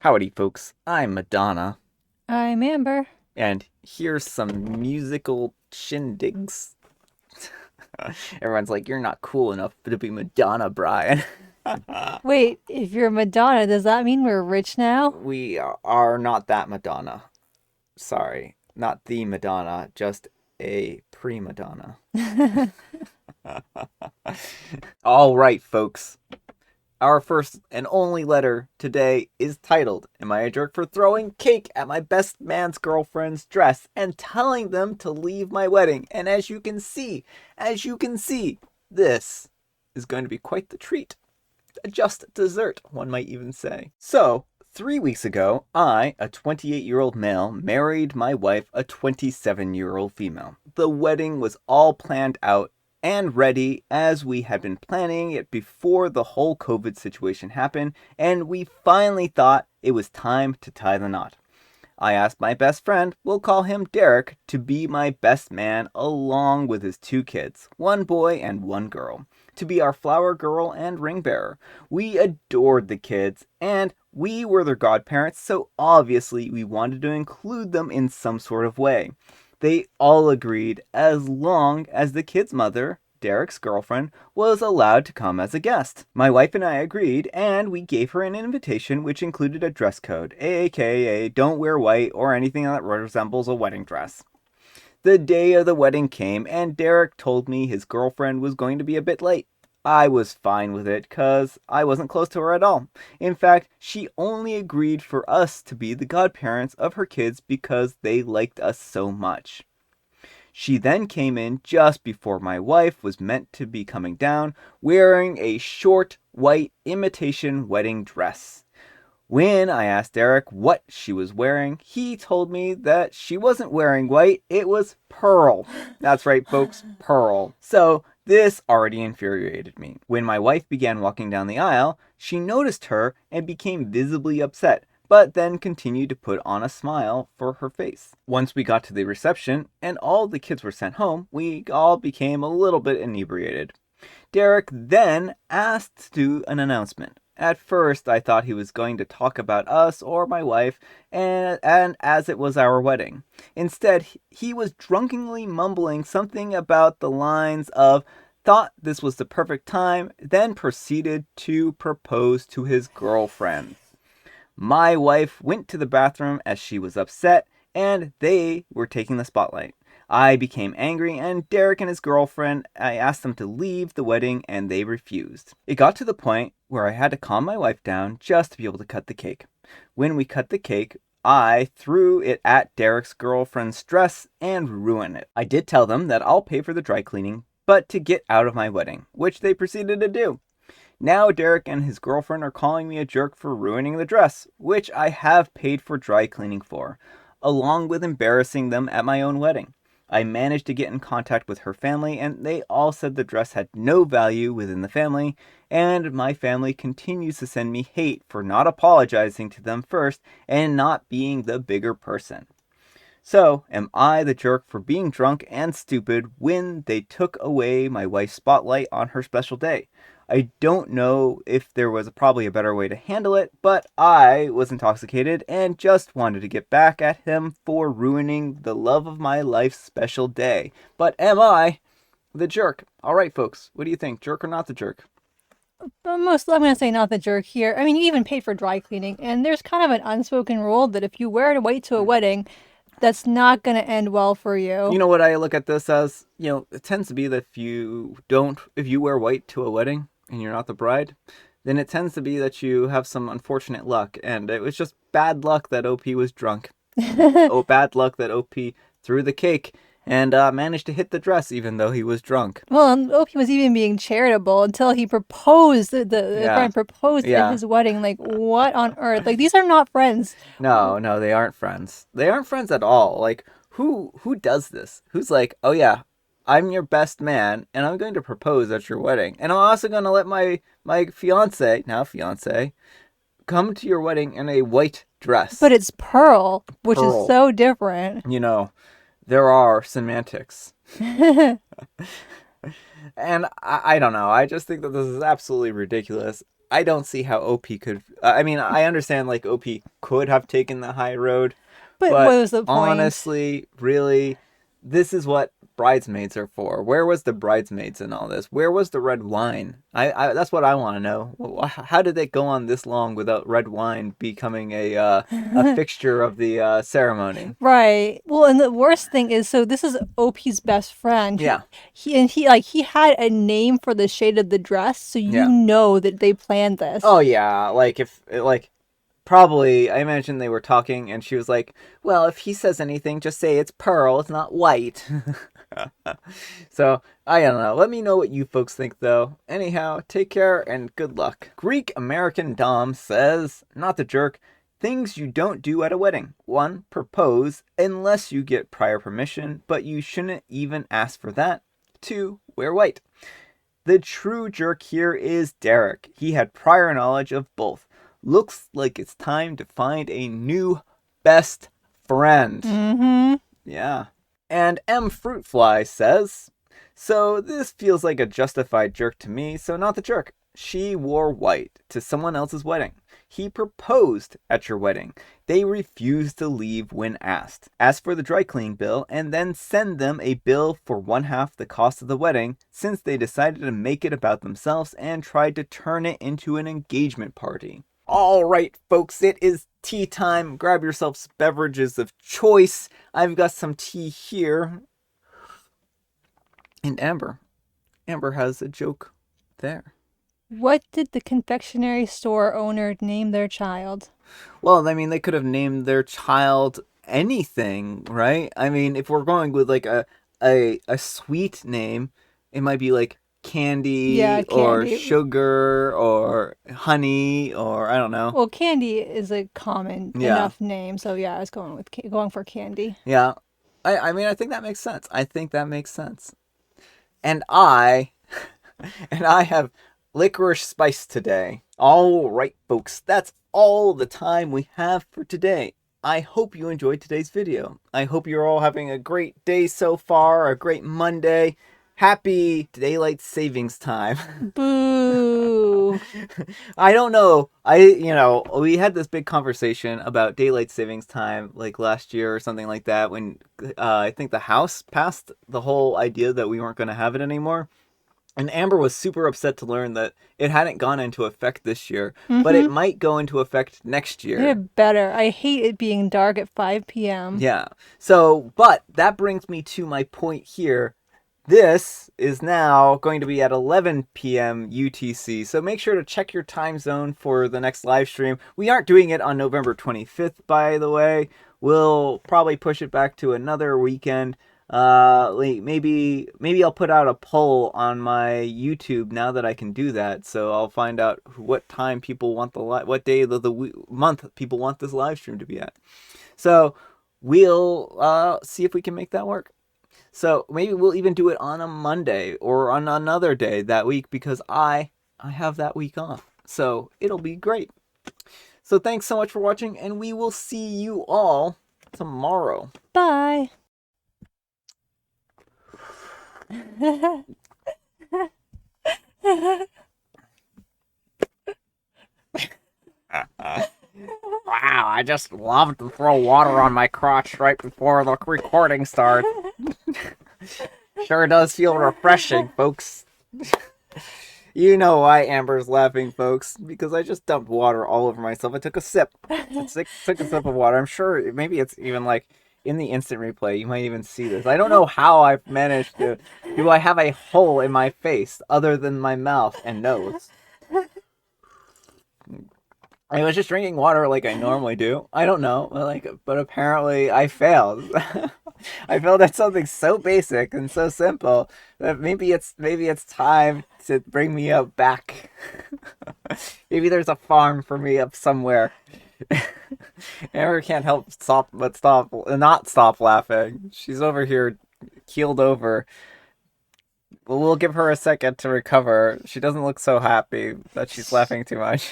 Howdy, folks. I'm Madonna, I'm Amber. and here's some musical shindigs. Everyone's like, you're not cool enough to be Madonna, Brian. Wait, if you're Madonna, does that mean we're rich now? We are not that Madonna. Sorry, not the Madonna, just a pre-Madonna. All right, folks. Our first and only letter today is titled, Am I a Jerk for Throwing Cake at My Best Man's Girlfriend's Dress and Telling Them to Leave My Wedding? And as you can see, this is going to be quite the treat. A just dessert, one might even say. So, 3 weeks ago, I, a 28-year-old male, married my wife, a 27-year-old female. The wedding was all planned out and ready as we had been planning it before the whole COVID situation happened, and we finally thought it was time to tie the knot. I asked my best friend, we'll call him Derek, to be my best man along with his 2 kids, one boy and one girl, to be our flower girl and ring bearer. We adored the kids, and we were their godparents, so obviously we wanted to include them in some sort of way. They all agreed as long as the kid's mother, Derek's girlfriend, was allowed to come as a guest. My wife and I agreed, and we gave her an invitation which included a dress code, aka don't wear white or anything that resembles a wedding dress. The day of the wedding came, and Derek told me his girlfriend was going to be a bit late. I was fine with it, cause I wasn't close to her at all. In fact, she only agreed for us to be the godparents of her kids because they liked us so much. She then came in just before my wife was meant to be coming down, wearing a short, white imitation wedding dress. When I asked Derek what she was wearing, he told me that she wasn't wearing white, it was pearl. That's right, folks, pearl. So, this already infuriated me. When my wife began walking down the aisle, she noticed her and became visibly upset, but then continued to put on a smile for her face. Once we got to the reception and all the kids were sent home, we all became a little bit inebriated. Derek then asked to do an announcement. At first, I thought he was going to talk about us or my wife, and as it was our wedding. Instead, he was drunkenly mumbling something about the lines of, thought this was the perfect time, then proceeded to propose to his girlfriend. My wife went to the bathroom as she was upset, and they were taking the spotlight. I became angry, and Derek and his girlfriend, I asked them to leave the wedding, and they refused. It got to the point where I had to calm my wife down just to be able to cut the cake. When we cut the cake, I threw it at Derek's girlfriend's dress and ruined it. I did tell them that I'll pay for the dry cleaning, but to get out of my wedding, which they proceeded to do. Now Derek and his girlfriend are calling me a jerk for ruining the dress, which I have paid for dry cleaning for, along with embarrassing them at my own wedding. I managed to get in contact with her family, and they all said the dress had no value within the family, and my family continues to send me hate for not apologizing to them first and not being the bigger person. So, am I the jerk for being drunk and stupid when they took away my wife's spotlight on her special day? I don't know if there was probably a better way to handle it, but I was intoxicated and just wanted to get back at him for ruining the love of my life's special day. But am I the jerk? All right, folks, what do you think? Jerk or not the jerk? But I'm going to say not the jerk here. I mean, you even paid for dry cleaning, and there's kind of an unspoken rule that if you wear it white to a wedding, that's not going to end well for You you. know what I look at this as? It tends to be that if you wear white to a wedding and you're not the bride, then it tends to be that you have some unfortunate luck. And it was just bad luck that OP was drunk. Oh, bad luck that OP threw the cake and managed to hit the dress even though he was drunk. Well, and Opie was even being charitable until he proposed, the Yeah, friend proposed at yeah. his wedding. Like, what on earth? Like, these are not friends. No, no, they aren't friends. They aren't friends at all. Like, who does this? Who's like, oh yeah, I'm your best man, and I'm going to propose at your wedding, and I'm also going to let my fiance, come to your wedding in a white But dress, it's Pearl, which is pearl. so different. You know, there are semantics. And I don't know. I just think that this is absolutely ridiculous. I don't see how OP could. I mean, I understand like OP could have taken the high road, But what but was the point? honestly, really, this is what bridesmaids are for. Where was the bridesmaids in all this? Where was the red wine? I that's what I want to know. How did they go on this long without red wine becoming a fixture of the ceremony? Right. Well, and the worst thing is, so this is OP's best friend. Yeah, He had a name for the shade of the dress, so you yeah. know that they planned this. Oh yeah, like if like probably I imagine they were talking and she was like, "Well, if he says anything, just say it's pearl, it's not white." So, I don't know. Let me know what you folks think though. Anyhow, take care and good luck. Greek American Dom says, not the jerk, things you don't do at a wedding. 1. Propose unless you get prior permission, but you shouldn't even ask for that. 2. Wear white. The true jerk here is Derek. He had prior knowledge of both. Looks like it's time to find a new best friend. Mm-hmm. Yeah. And M. Fruitfly says, so this feels like a justified jerk to me, so not the jerk. She wore white to someone else's wedding. He proposed at your wedding. They refused to leave when asked. Ask for the dry cleaning bill and then send them a bill for 1/2 the cost of the wedding since they decided to make it about themselves and tried to turn it into an engagement party. All right, folks, it is tea time. Grab yourselves beverages of choice. I've got some tea here. And Amber has a joke there. What did the confectionery store owner name their child? Well, I mean, they could have named their child anything, right? I mean, if we're going with like a sweet name, it might be like candy, Yeah, or candy. sugar or honey or I don't know. Well, Candy is a common Yeah. enough name, so yeah, I was going for Candy. Yeah. I mean, I think that makes sense. And I have licorice spice today. All right, folks, that's all the time we have for today. I hope you enjoyed today's video. I hope you're all having a great day so far, a great Monday. Happy daylight savings time. Boo. I don't know. We had this big conversation about daylight savings time like last year or something like that when I think the House passed the whole idea that we weren't going to have it anymore. And Amber was super upset to learn that it hadn't gone into effect this year, but it might go into effect next year. It better. I hate it being dark at 5 p.m. Yeah. So, but that brings me to my point here. This is now going to be at 11 p.m. UTC, so make sure to check your time zone for the next live stream. We aren't doing it on November 25th, by the way. We'll probably push it back to another weekend. Maybe I'll put out a poll on my YouTube now that I can do that, so I'll find out what time people want what day of the month people want this live stream to be at. So we'll see if we can make that work. So maybe we'll even do it on a Monday or on another day that week because I have that week off. So it'll be great. So thanks so much for watching, and we will see you all tomorrow. Bye. Wow, I just love to throw water on my crotch right before the recording starts. Sure does feel refreshing, folks. You know why Amber's laughing, folks, because I just dumped water all over myself. I took a sip. Took a sip of water. I'm sure maybe it's even like in the instant replay. You might even see this. I don't know how I've managed to. Do I have a hole in my face other than my mouth and nose? I was just drinking water like I normally do. I don't know, but apparently I failed. I failed at something so basic and so simple that maybe it's time to bring me up back. Maybe there's a farm for me up somewhere. Amber can't help not stop laughing. She's over here, keeled over. We'll give her a second to recover. She doesn't look so happy that she's laughing too much.